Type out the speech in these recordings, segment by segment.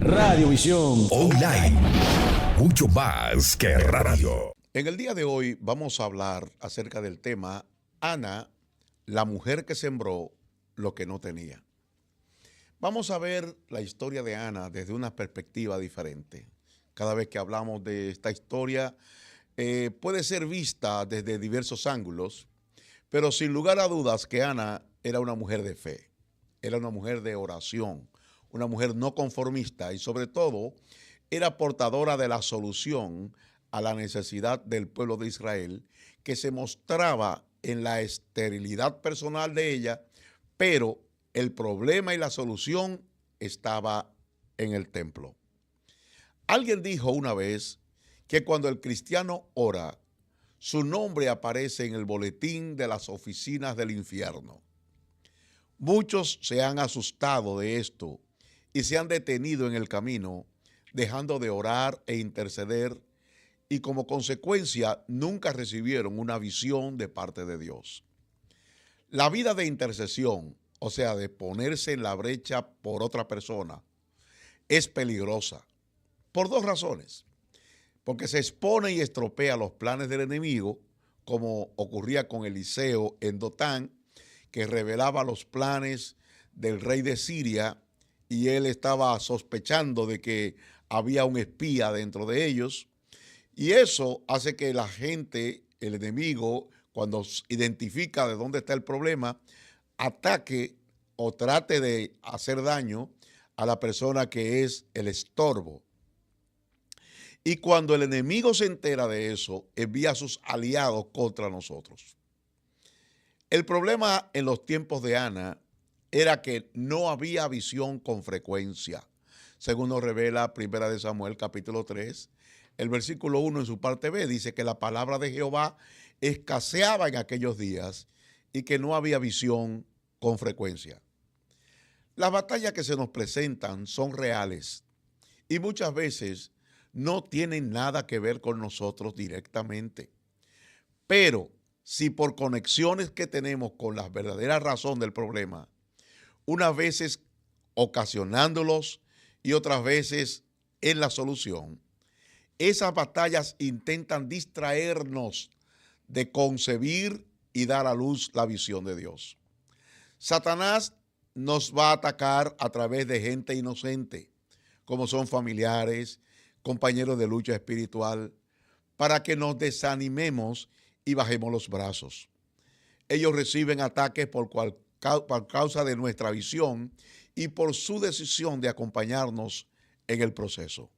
Radiovisión Online. Mucho más que radio. En el día de hoy vamos a hablar acerca del tema Ana, la mujer que sembró lo que no tenía. Vamos a ver la historia de Ana desde una perspectiva diferente. Cada vez que hablamos de esta historia puede ser vista desde diversos ángulos, pero sin lugar a dudas que Ana era una mujer de fe, era una mujer de oración, una mujer no conformista y sobre todo era portadora de la solución a la necesidad del pueblo de Israel, que se mostraba en la esterilidad personal de ella, pero el problema y la solución estaba en el templo. Alguien dijo una vez que cuando el cristiano ora, su nombre aparece en el boletín de las oficinas del infierno. Muchos se han asustado de esto y se han detenido en el camino, dejando de orar e interceder, y como consecuencia nunca recibieron una visión de parte de Dios. La vida de intercesión, o sea, de ponerse en la brecha por otra persona, es peligrosa por dos razones. Porque se expone y estropea los planes del enemigo, como ocurría con Eliseo en Dotán, que revelaba los planes del rey de Siria y él estaba sospechando de que había un espía dentro de ellos. Y eso hace que la gente, el enemigo, cuando identifica de dónde está el problema, ataque o trate de hacer daño a la persona que es el estorbo. Y cuando el enemigo se entera de eso, envía a sus aliados contra nosotros. El problema en los tiempos de Ana era que no había visión con frecuencia. Según nos revela 1 Samuel capítulo 3, el versículo 1 en su parte B dice que la palabra de Jehová escaseaba en aquellos días y que no había visión con frecuencia. Las batallas que se nos presentan son reales y muchas veces no tienen nada que ver con nosotros directamente. Pero si por conexiones que tenemos con la verdadera razón del problema, unas veces ocasionándolos y otras veces en la solución, esas batallas intentan distraernos de concebir y dar a luz la visión de Dios. Satanás nos va a atacar a través de gente inocente, como son familiares, compañeros de lucha espiritual, para que nos desanimemos y bajemos los brazos. Ellos reciben ataques por causa de nuestra visión y por su decisión de acompañarnos en el proceso.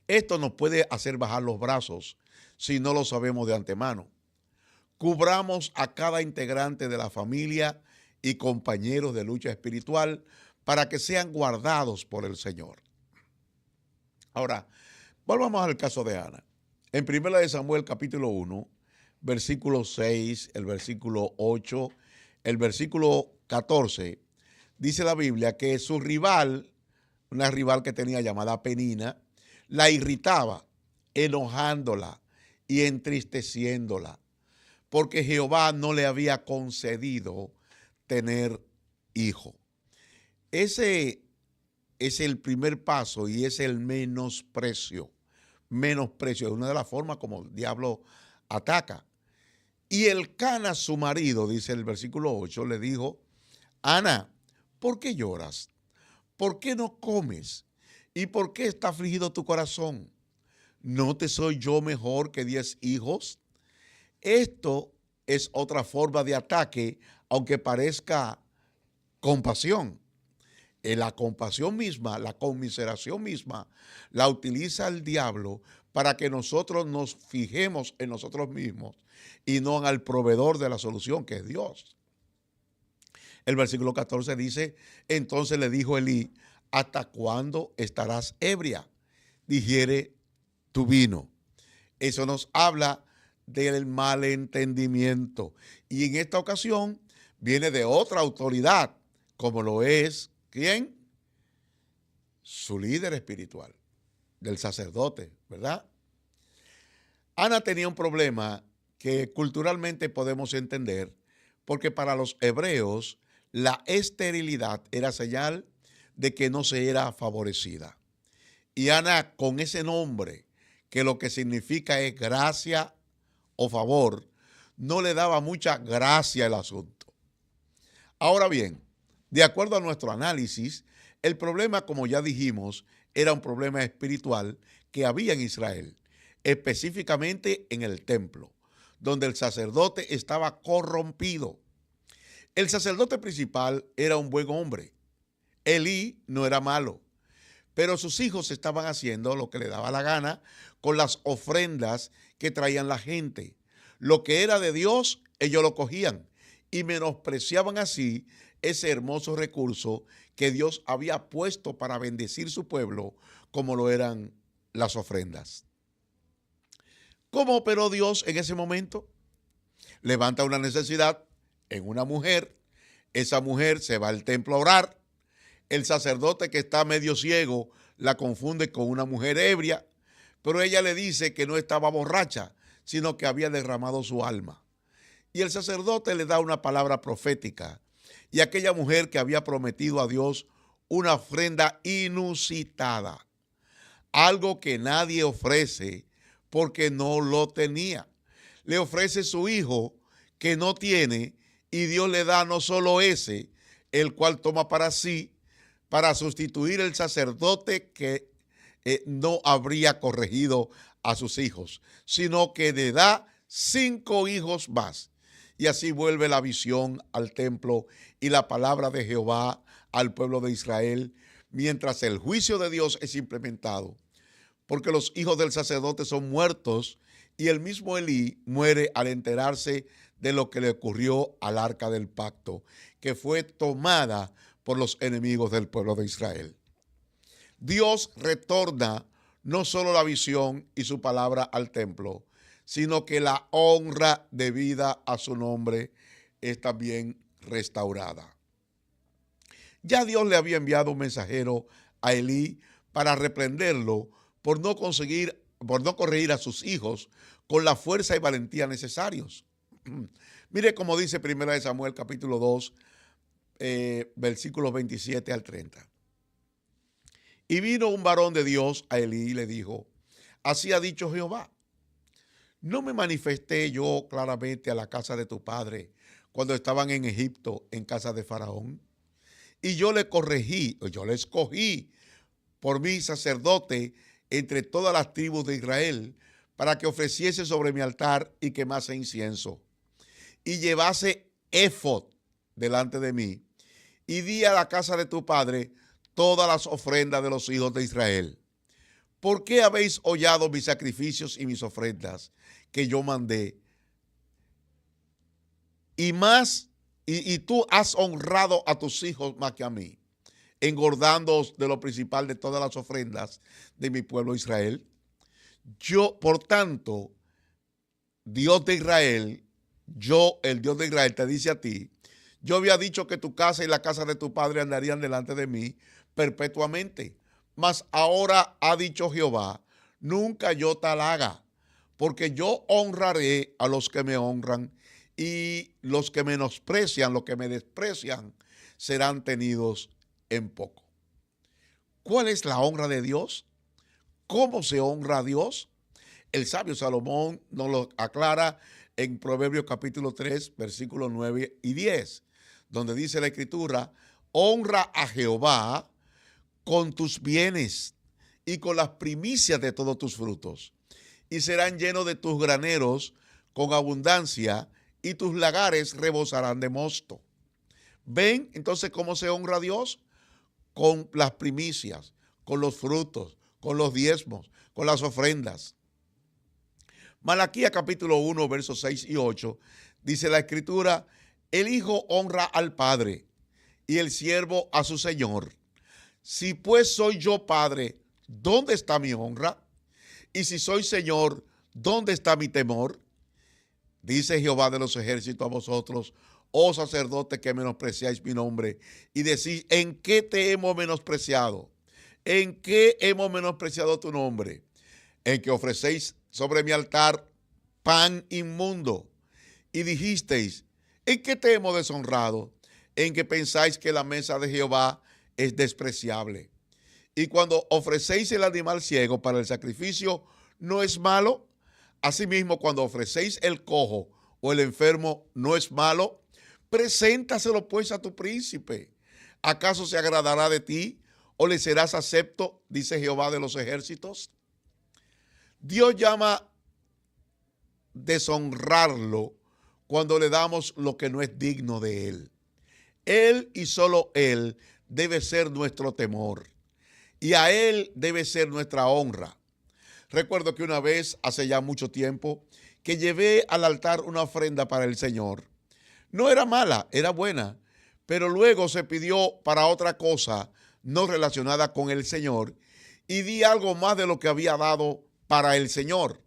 Esto nos puede hacer bajar los brazos si no lo sabemos de antemano. Cubramos a cada integrante de la familia y compañeros de lucha espiritual para que sean guardados por el Señor. Ahora, volvamos al caso de Ana. En 1 Samuel capítulo 1, versículo 6, el versículo 8, el versículo 14, dice la Biblia que su rival, una rival que tenía llamada Penina, la irritaba, enojándola y entristeciéndola, porque Jehová no le había concedido tener hijo. Ese es el primer paso y es el menosprecio. Menosprecio es una de las formas como el diablo ataca. Y Elcana, su marido, dice el versículo 8, le dijo: Ana, ¿por qué lloras? ¿Por qué no comes? ¿Y por qué está afligido tu corazón? ¿No te soy yo mejor que 10 hijos? Esto es otra forma de ataque, aunque parezca compasión. La compasión misma, la conmiseración misma, la utiliza el diablo para que nosotros nos fijemos en nosotros mismos y no en el proveedor de la solución, que es Dios. El versículo 14 dice: entonces le dijo Elí: ¿hasta cuándo estarás ebria? Digiere tu vino. Eso nos habla del malentendimiento. Y en esta ocasión viene de otra autoridad, como lo es, ¿quién? Su líder espiritual, del sacerdote, ¿verdad? Ana tenía un problema que culturalmente podemos entender, porque para los hebreos la esterilidad era señal de que no se era favorecida. Y Ana, con ese nombre, que lo que significa es gracia o favor, no le daba mucha gracia al asunto. Ahora bien, de acuerdo a nuestro análisis, el problema, como ya dijimos, era un problema espiritual que había en Israel, específicamente en el templo, donde el sacerdote estaba corrompido. El sacerdote principal era un buen hombre. Elí no era malo, pero sus hijos estaban haciendo lo que le daba la gana con las ofrendas que traían la gente. Lo que era de Dios, ellos lo cogían y menospreciaban así ese hermoso recurso que Dios había puesto para bendecir su pueblo, como lo eran las ofrendas. ¿Cómo operó Dios en ese momento? Levanta una necesidad en una mujer, esa mujer se va al templo a orar, el sacerdote que está medio ciego la confunde con una mujer ebria, pero ella le dice que no estaba borracha, sino que había derramado su alma. Y el sacerdote le da una palabra profética, y aquella mujer que había prometido a Dios una ofrenda inusitada, algo que nadie ofrece porque no lo tenía. Le ofrece su hijo que no tiene, y Dios le da no solo ese, el cual toma para sí, para sustituir el sacerdote que no habría corregido a sus hijos, sino que le da 5 hijos más. Y así vuelve la visión al templo y la palabra de Jehová al pueblo de Israel, mientras el juicio de Dios es implementado. Porque los hijos del sacerdote son muertos y el mismo Elí muere al enterarse de lo que le ocurrió al arca del pacto, que fue tomada por los enemigos del pueblo de Israel. Dios retorna no solo la visión y su palabra al templo, sino que la honra debida a su nombre es también restaurada. Ya Dios le había enviado un mensajero a Elí para reprenderlo por no corregir a sus hijos con la fuerza y valentía necesarios. Mire cómo dice 1 Samuel capítulo 2, versículos 27 al 30. Y vino un varón de Dios a Elí y le dijo: así ha dicho Jehová, ¿no me manifesté yo claramente a la casa de tu padre cuando estaban en Egipto en casa de Faraón? Y yo le corregí, yo le escogí por mi sacerdote entre todas las tribus de Israel, para que ofreciese sobre mi altar y quemase incienso, y llevase éfod delante de mí, y di a la casa de tu padre todas las ofrendas de los hijos de Israel. ¿Por qué habéis hollado mis sacrificios y mis ofrendas que yo mandé? Y tú has honrado a tus hijos más que a mí, engordándoos de lo principal de todas las ofrendas de mi pueblo Israel. Yo, por tanto, Dios de Israel, el Dios de Israel, te dice a ti: yo había dicho que tu casa y la casa de tu padre andarían delante de mí perpetuamente. Mas ahora ha dicho Jehová: nunca yo tal haga, porque yo honraré a los que me honran, y los que menosprecian, los que me desprecian, serán tenidos en poco. ¿Cuál es la honra de Dios? ¿Cómo se honra a Dios? El sabio Salomón nos lo aclara en Proverbios capítulo 3, versículos 9 y 10, donde dice la Escritura: honra a Jehová con tus bienes y con las primicias de todos tus frutos, y serán llenos de tus graneros con abundancia, y tus lagares rebosarán de mosto. ¿Ven entonces cómo se honra a Dios? Con las primicias, con los frutos, con los diezmos, con las ofrendas. Malaquías capítulo 1, versos 6 y 8, dice la Escritura: el hijo honra al padre y el siervo a su señor. Si pues soy yo padre, ¿dónde está mi honra? Y si soy señor, ¿dónde está mi temor? Dice Jehová de los ejércitos a vosotros, oh sacerdotes, que menospreciáis mi nombre, y decís: ¿en qué te hemos menospreciado? ¿En qué hemos menospreciado tu nombre? En que ofrecéis sobre mi altar pan inmundo. Y dijisteis: ¿en qué te hemos deshonrado? En que pensáis que la mesa de Jehová es despreciable. Y cuando ofrecéis el animal ciego para el sacrificio, ¿no es malo? Asimismo, cuando ofrecéis el cojo o el enfermo, ¿no es malo? Preséntaselo pues a tu príncipe. ¿Acaso se agradará de ti o le serás acepto? Dice Jehová de los ejércitos. Dios llama deshonrarlo cuando le damos lo que no es digno de Él. Él y solo Él debe ser nuestro temor y a Él debe ser nuestra honra. Recuerdo que una vez, hace ya mucho tiempo, que llevé al altar una ofrenda para el Señor. No era mala, era buena, pero luego se pidió para otra cosa no relacionada con el Señor y di algo más de lo que había dado para el Señor.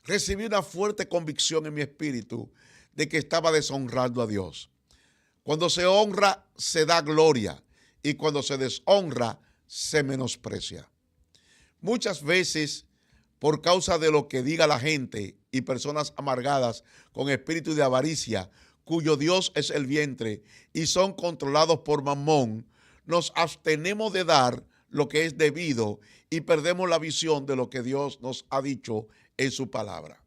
Recibí una fuerte convicción en mi espíritu de que estaba deshonrando a Dios. Cuando se honra, se da gloria, y cuando se deshonra, se menosprecia. Muchas veces, por causa de lo que diga la gente y personas amargadas con espíritu de avaricia, cuyo Dios es el vientre y son controlados por Mamón, nos abstenemos de dar lo que es debido y perdemos la visión de lo que Dios nos ha dicho en su palabra.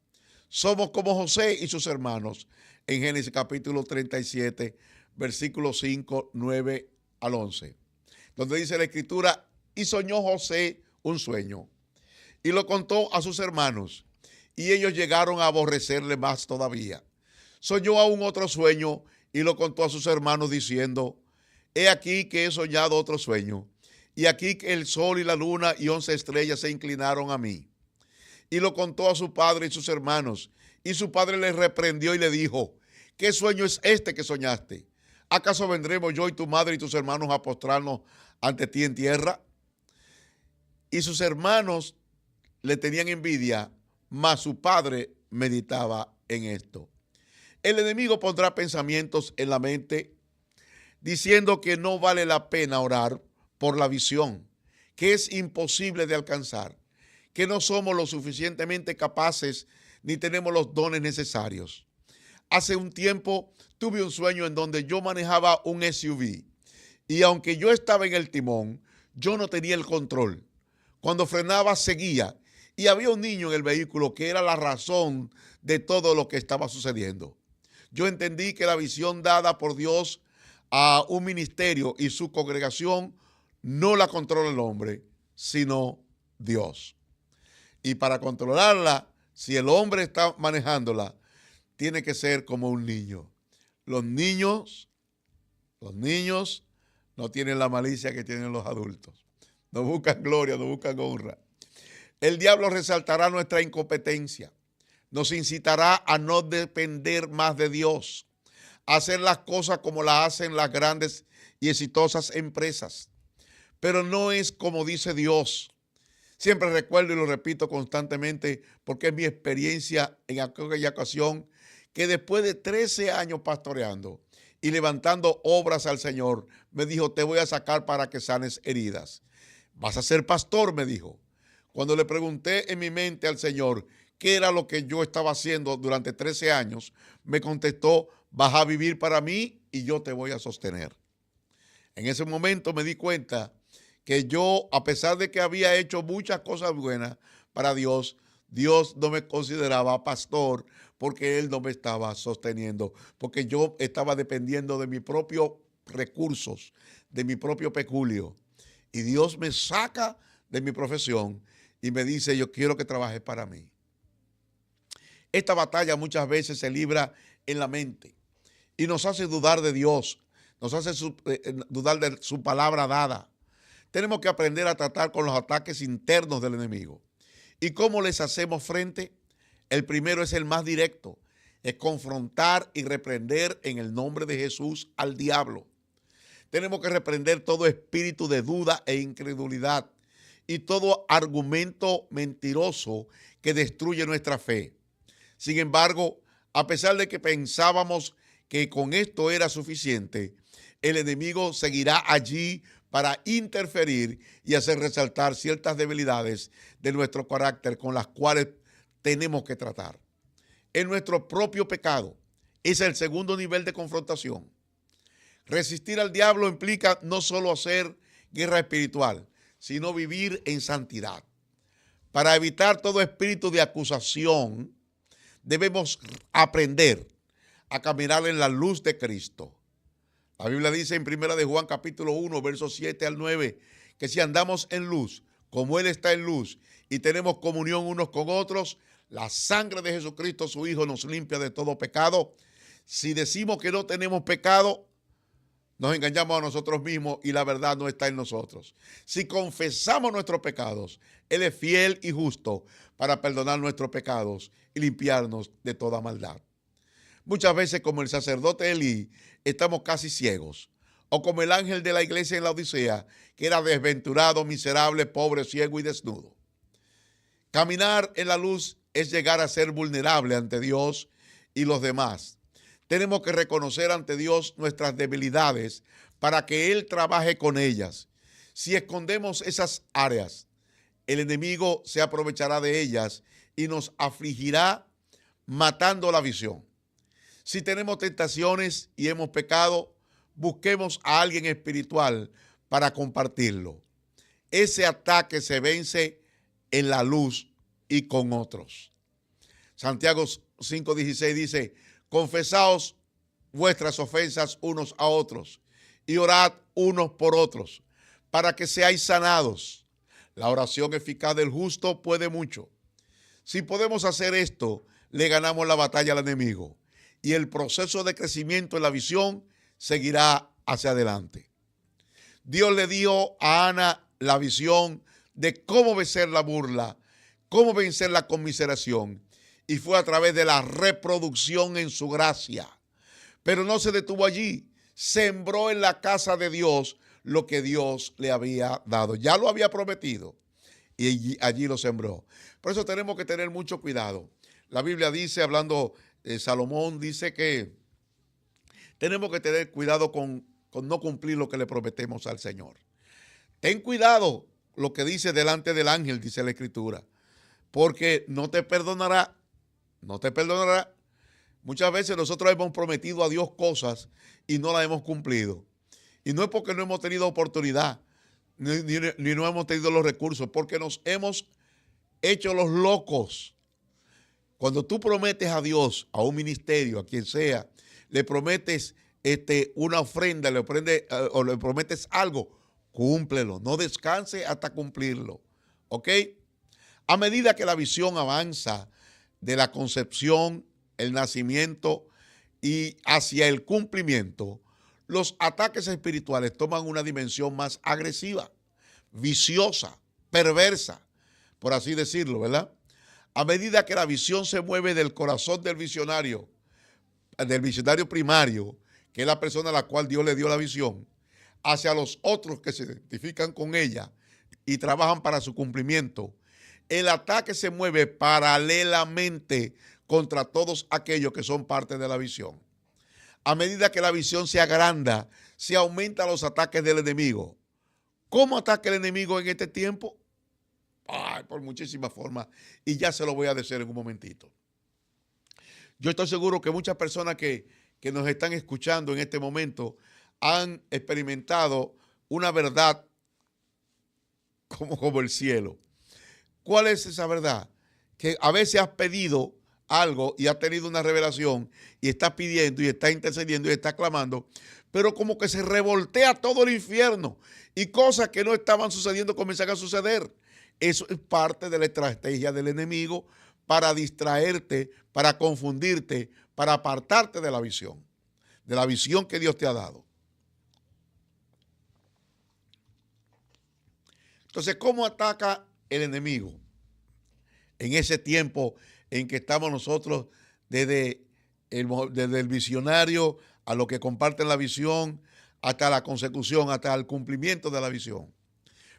Somos como José y sus hermanos en Génesis capítulo 37, versículos 5, 9 al 11, donde dice la escritura: y soñó José un sueño y lo contó a sus hermanos, y ellos llegaron a aborrecerle más todavía. Soñó aún otro sueño y lo contó a sus hermanos diciendo: he aquí que he soñado otro sueño, y aquí que el sol y la luna y 11 estrellas se inclinaron a mí. Y lo contó a su padre y sus hermanos, y su padre le reprendió y le dijo: ¿qué sueño es este que soñaste? ¿Acaso vendremos yo y tu madre y tus hermanos a postrarnos ante ti en tierra? Y sus hermanos le tenían envidia, mas su padre meditaba en esto. El enemigo pondrá pensamientos en la mente diciendo que no vale la pena orar por la visión, que es imposible de alcanzar, que no somos lo suficientemente capaces ni tenemos los dones necesarios. Hace un tiempo tuve un sueño en donde yo manejaba un SUV y aunque yo estaba en el timón, yo no tenía el control. Cuando frenaba seguía y había un niño en el vehículo que era la razón de todo lo que estaba sucediendo. Yo entendí que la visión dada por Dios a un ministerio y su congregación no la controla el hombre, sino Dios. Y para controlarla, si el hombre está manejándola, tiene que ser como un niño. Los niños no tienen la malicia que tienen los adultos. No buscan gloria, no buscan honra. El diablo resaltará nuestra incompetencia. Nos incitará a no depender más de Dios, a hacer las cosas como las hacen las grandes y exitosas empresas. Pero no es como dice Dios. Siempre recuerdo y lo repito constantemente porque es mi experiencia en aquella ocasión que después de 13 años pastoreando y levantando obras al Señor, me dijo: te voy a sacar para que sanes heridas. Vas a ser pastor, me dijo. Cuando le pregunté en mi mente al Señor qué era lo que yo estaba haciendo durante 13 años, me contestó: vas a vivir para mí y yo te voy a sostener. En ese momento me di cuenta que yo, a pesar de que había hecho muchas cosas buenas para Dios, Dios no me consideraba pastor porque Él no me estaba sosteniendo, porque yo estaba dependiendo de mis propios recursos, de mi propio peculio. Y Dios me saca de mi profesión y me dice: yo quiero que trabajes para mí. Esta batalla muchas veces se libra en la mente y nos hace dudar de Dios, nos hace dudar de su palabra dada. Tenemos que aprender a tratar con los ataques internos del enemigo. ¿Y cómo les hacemos frente? El primero es el más directo, es confrontar y reprender en el nombre de Jesús al diablo. Tenemos que reprender todo espíritu de duda e incredulidad y todo argumento mentiroso que destruye nuestra fe. Sin embargo, a pesar de que pensábamos que con esto era suficiente, el enemigo seguirá allí para interferir y hacer resaltar ciertas debilidades de nuestro carácter con las cuales tenemos que tratar. En nuestro propio pecado es el segundo nivel de confrontación. Resistir al diablo implica no solo hacer guerra espiritual, sino vivir en santidad. Para evitar todo espíritu de acusación, debemos aprender a caminar en la luz de Cristo. La Biblia dice en 1 de Juan capítulo 1, versos 7 al 9, que si andamos en luz, como Él está en luz, y tenemos comunión unos con otros, la sangre de Jesucristo, su Hijo, nos limpia de todo pecado. Si decimos que no tenemos pecado, nos engañamos a nosotros mismos y la verdad no está en nosotros. Si confesamos nuestros pecados, Él es fiel y justo para perdonar nuestros pecados y limpiarnos de toda maldad. Muchas veces, como el sacerdote Elí, estamos casi ciegos. O como el ángel de la iglesia en la Odisea, que era desventurado, miserable, pobre, ciego y desnudo. Caminar en la luz es llegar a ser vulnerable ante Dios y los demás. Tenemos que reconocer ante Dios nuestras debilidades para que Él trabaje con ellas. Si escondemos esas áreas, el enemigo se aprovechará de ellas y nos afligirá matando la visión. Si tenemos tentaciones y hemos pecado, busquemos a alguien espiritual para compartirlo. Ese ataque se vence en la luz y con otros. Santiago 5:16 dice: confesaos vuestras ofensas unos a otros y orad unos por otros para que seáis sanados. La oración eficaz del justo puede mucho. Si podemos hacer esto, le ganamos la batalla al enemigo y el proceso de crecimiento en la visión seguirá hacia adelante. Dios le dio a Ana la visión de cómo vencer la burla, cómo vencer la conmiseración, y fue a través de la reproducción en su gracia. Pero no se detuvo allí, sembró en la casa de Dios lo que Dios le había dado. Ya lo había prometido y allí lo sembró. Por eso tenemos que tener mucho cuidado. La Biblia dice, hablando de Salomón, dice que tenemos que tener cuidado con no cumplir lo que le prometemos al Señor. Ten cuidado lo que dice delante del ángel, dice la Escritura, porque no te perdonará. No te perdonará. Muchas veces nosotros hemos prometido a Dios cosas y no las hemos cumplido. Y no es porque no hemos tenido oportunidad, ni no hemos tenido los recursos, porque nos hemos hecho los locos. Cuando tú prometes a Dios, a un ministerio, a quien sea, le prometes una ofrenda, le prometes algo, cúmplelo. No descanse hasta cumplirlo. ¿Ok? A medida que la visión avanza de la concepción, el nacimiento y hacia el cumplimiento, los ataques espirituales toman una dimensión más agresiva, viciosa, perversa, por así decirlo, ¿verdad? A medida que la visión se mueve del corazón del visionario primario, que es la persona a la cual Dios le dio la visión, hacia los otros que se identifican con ella y trabajan para su cumplimiento, el ataque se mueve paralelamente contra todos aquellos que son parte de la visión. A medida que la visión se agranda, se aumentan los ataques del enemigo. ¿Cómo ataca el enemigo en este tiempo? Por muchísimas formas, y ya se lo voy a decir en un momentito. Yo estoy seguro que muchas personas que nos están escuchando en este momento han experimentado una verdad como el cielo. ¿Cuál es esa verdad? Que a veces has pedido algo y has tenido una revelación y estás pidiendo y estás intercediendo y estás clamando, pero como que se revoltea todo el infierno y cosas que no estaban sucediendo comienzan a suceder. Eso es parte de la estrategia del enemigo para distraerte, para confundirte, para apartarte de la visión que Dios te ha dado. Entonces, ¿cómo ataca el enemigo? En ese tiempo en que estamos nosotros desde el visionario a los que comparten la visión, hasta la consecución, hasta el cumplimiento de la visión.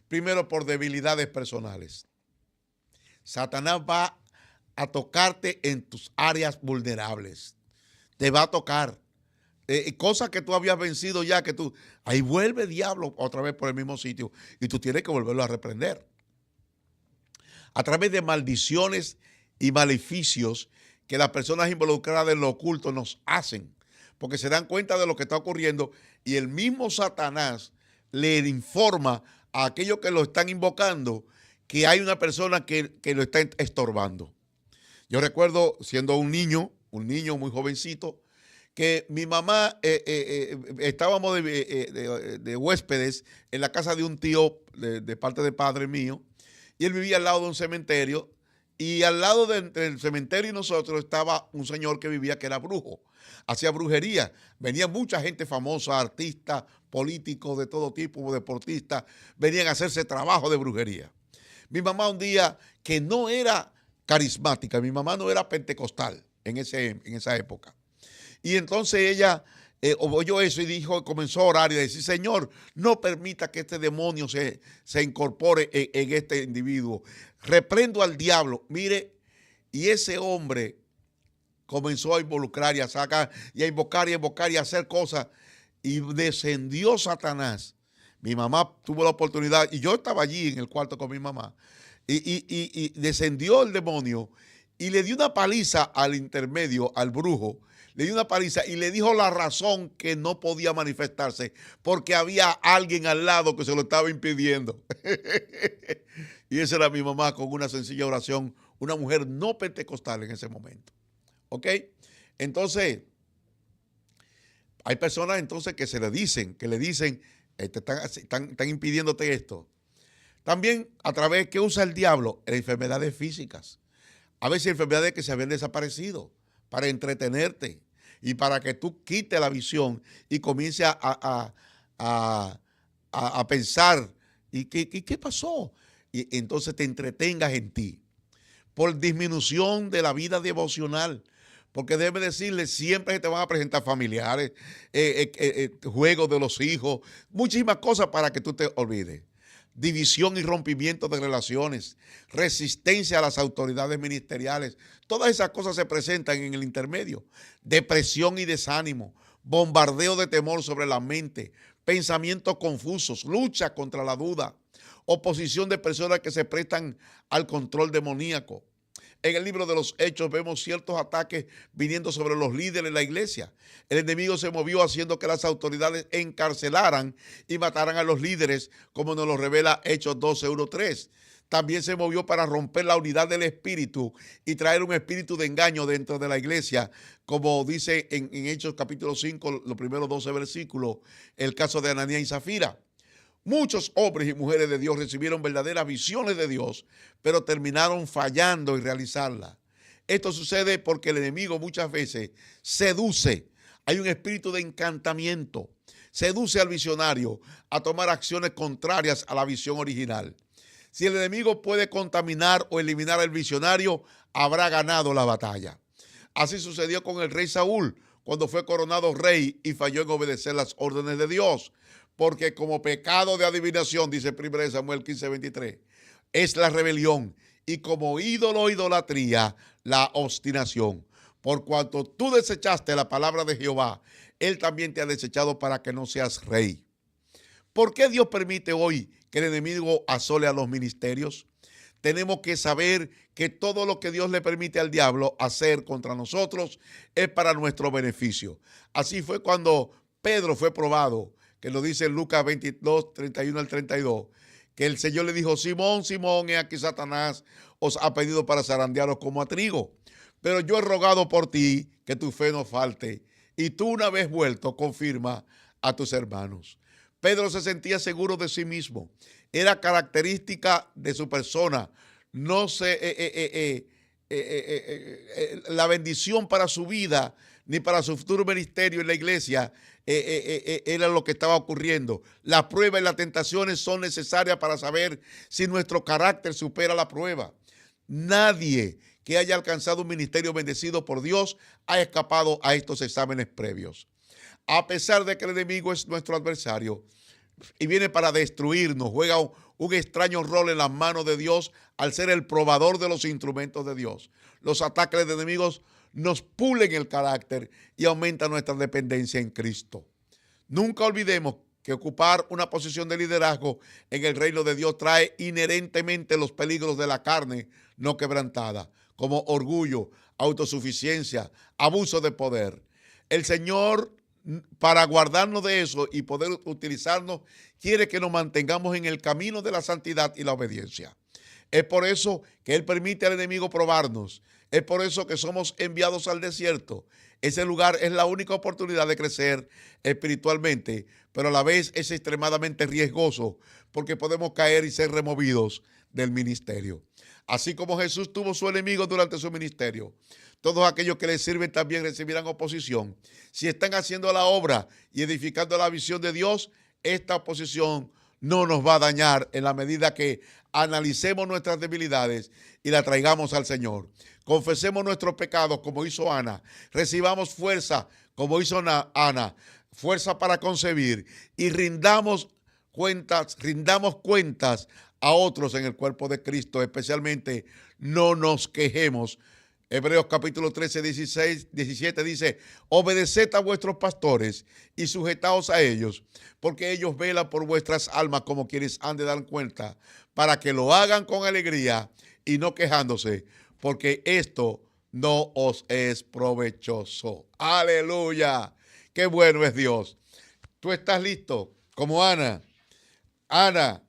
Primero, por debilidades personales. Satanás va a tocarte en tus áreas vulnerables. Te va a tocar. Cosas que tú habías vencido ya, ahí vuelve el diablo otra vez por el mismo sitio y tú tienes que volverlo a reprender. A través de maldiciones y maleficios que las personas involucradas en lo oculto nos hacen, porque se dan cuenta de lo que está ocurriendo y el mismo Satanás le informa a aquellos que lo están invocando que hay una persona que lo está estorbando. Yo recuerdo siendo un niño muy jovencito, que mi mamá, estábamos de huéspedes en la casa de un tío de parte de padre mío, y él vivía al lado de un cementerio, y al lado del cementerio y nosotros estaba un señor que vivía que era brujo, hacía brujería. Venía mucha gente famosa, artistas, políticos de todo tipo, deportistas, venían a hacerse trabajo de brujería. Mi mamá un día, que no era carismática, mi mamá no era pentecostal en esa época. Y entonces ella oyó eso y comenzó a orar y a decir: Señor, no permita que este demonio se incorpore en este individuo. Reprendo al diablo. Mire, y ese hombre comenzó a involucrar y a sacar y a invocar y a hacer cosas, y descendió Satanás. Mi mamá tuvo la oportunidad, y yo estaba allí en el cuarto con mi mamá, y descendió el demonio y le dio una paliza al intermedio, al brujo. Le dio una paliza y le dijo la razón que no podía manifestarse, porque había alguien al lado que se lo estaba impidiendo. Y esa era mi mamá, con una sencilla oración, una mujer no pentecostal en ese momento. ¿Ok? Entonces, hay personas entonces que le dicen, están impidiéndote esto. También a través que usa el diablo en enfermedades físicas. A veces enfermedades que se habían desaparecido para entretenerte y para que tú quites la visión y comiences a pensar, ¿y qué pasó? Y entonces te entretengas en ti. Por disminución de la vida devocional. Porque debe decirle, siempre te van a presentar familiares, juegos de los hijos, muchísimas cosas para que tú te olvides. División y rompimiento de relaciones, resistencia a las autoridades ministeriales. Todas esas cosas se presentan en el intermedio. Depresión y desánimo, bombardeo de temor sobre la mente, pensamientos confusos, lucha contra la duda, oposición de personas que se prestan al control demoníaco. En el libro de los Hechos vemos ciertos ataques viniendo sobre los líderes de la iglesia. El enemigo se movió haciendo que las autoridades encarcelaran y mataran a los líderes, como nos lo revela Hechos 12:1-3. También se movió para romper la unidad del espíritu y traer un espíritu de engaño dentro de la iglesia, como dice en Hechos capítulo 5, los primeros 12 versículos, el caso de Ananías y Zafira. Muchos hombres y mujeres de Dios recibieron verdaderas visiones de Dios, pero terminaron fallando en realizarlas. Esto sucede porque el enemigo muchas veces seduce. Hay un espíritu de encantamiento. Seduce al visionario a tomar acciones contrarias a la visión original. Si el enemigo puede contaminar o eliminar al visionario, habrá ganado la batalla. Así sucedió con el rey Saúl, cuando fue coronado rey y falló en obedecer las órdenes de Dios. Porque como pecado de adivinación, dice 1 Samuel 15:23, es la rebelión, y como ídolo o idolatría, la obstinación. Por cuanto tú desechaste la palabra de Jehová, Él también te ha desechado para que no seas rey. ¿Por qué Dios permite hoy que el enemigo asole a los ministerios? Tenemos que saber que todo lo que Dios le permite al diablo hacer contra nosotros es para nuestro beneficio. Así fue cuando Pedro fue probado, que lo dice en Lucas 22, 31-32, que el Señor le dijo: Simón, Simón, he aquí Satanás os ha pedido para zarandearos como a trigo, pero yo he rogado por ti que tu fe no falte, y tú, una vez vuelto, confirma a tus hermanos. Pedro se sentía seguro de sí mismo. Era característica de su persona. La bendición para su vida ni para su futuro ministerio en la iglesia era lo que estaba ocurriendo. Las pruebas y las tentaciones son necesarias para saber si nuestro carácter supera la prueba. Nadie que haya alcanzado un ministerio bendecido por Dios ha escapado a estos exámenes previos. A pesar de que el enemigo es nuestro adversario y viene para destruirnos, juega un extraño rol en las manos de Dios al ser el probador de los instrumentos de Dios. Los ataques de enemigos nos pulen el carácter y aumentan nuestra dependencia en Cristo. Nunca olvidemos que ocupar una posición de liderazgo en el reino de Dios trae inherentemente los peligros de la carne no quebrantada, como orgullo, autosuficiencia, abuso de poder. El Señor para guardarnos de eso y poder utilizarnos, quiere que nos mantengamos en el camino de la santidad y la obediencia. Es por eso que Él permite al enemigo probarnos. Es por eso que somos enviados al desierto. Ese lugar es la única oportunidad de crecer espiritualmente, pero a la vez es extremadamente riesgoso porque podemos caer y ser removidos del ministerio. Así como Jesús tuvo su enemigo durante su ministerio, todos aquellos que le sirven también recibirán oposición. Si están haciendo la obra y edificando la visión de Dios, esta oposición no nos va a dañar en la medida que analicemos nuestras debilidades y la traigamos al Señor. Confesemos nuestros pecados como hizo Ana. Recibamos fuerza como hizo Ana, fuerza para concebir, y rindamos cuentas a otros en el cuerpo de Cristo. Especialmente no nos quejemos. Hebreos capítulo 13, 17 dice: obedeced a vuestros pastores y sujetaos a ellos, porque ellos velan por vuestras almas como quienes han de dar cuenta, para que lo hagan con alegría y no quejándose, porque esto no os es provechoso. Aleluya. Qué bueno es Dios. Tú estás listo, como Ana. Ana,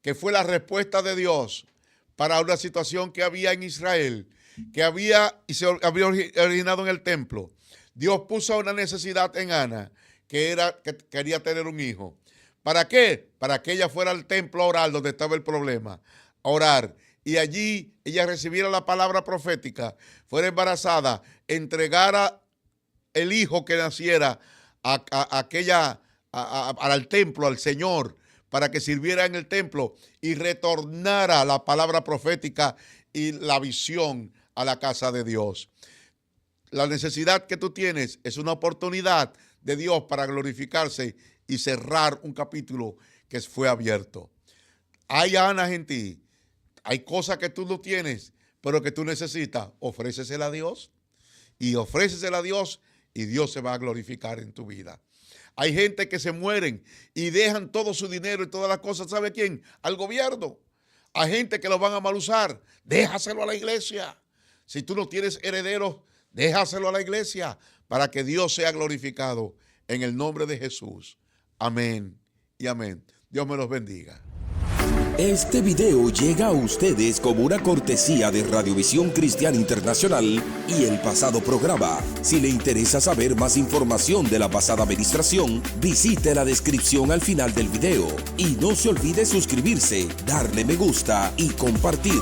que fue la respuesta de Dios para una situación que había en Israel, que había originado en el templo. Dios puso una necesidad en Ana, que quería tener un hijo. ¿Para qué? Para que ella fuera al templo a orar, donde estaba el problema, a orar. Y allí ella recibiera la palabra profética, fuera embarazada, entregara el hijo que naciera al templo, al Señor, para que sirviera en el templo, y retornara la palabra profética y la visión a la casa de Dios. La necesidad que tú tienes es una oportunidad de Dios para glorificarse y cerrar un capítulo que fue abierto. Hay Anas en ti. Hay cosas que tú no tienes, pero que tú necesitas. Ofrécesela a Dios, y ofrécesela a Dios, y Dios se va a glorificar en tu vida. Hay gente que se mueren y dejan todo su dinero y todas las cosas, ¿sabe quién? Al gobierno. Hay gente que lo van a mal usar. Déjaselo a la iglesia. Si tú no tienes herederos, déjaselo a la iglesia para que Dios sea glorificado en el nombre de Jesús. Amén y amén. Dios me los bendiga. Este video llega a ustedes como una cortesía de Radiovisión Cristiana Internacional y el pasado programa. Si le interesa saber más información de la pasada administración, visite la descripción al final del video. Y no se olvide suscribirse, darle me gusta y compartir.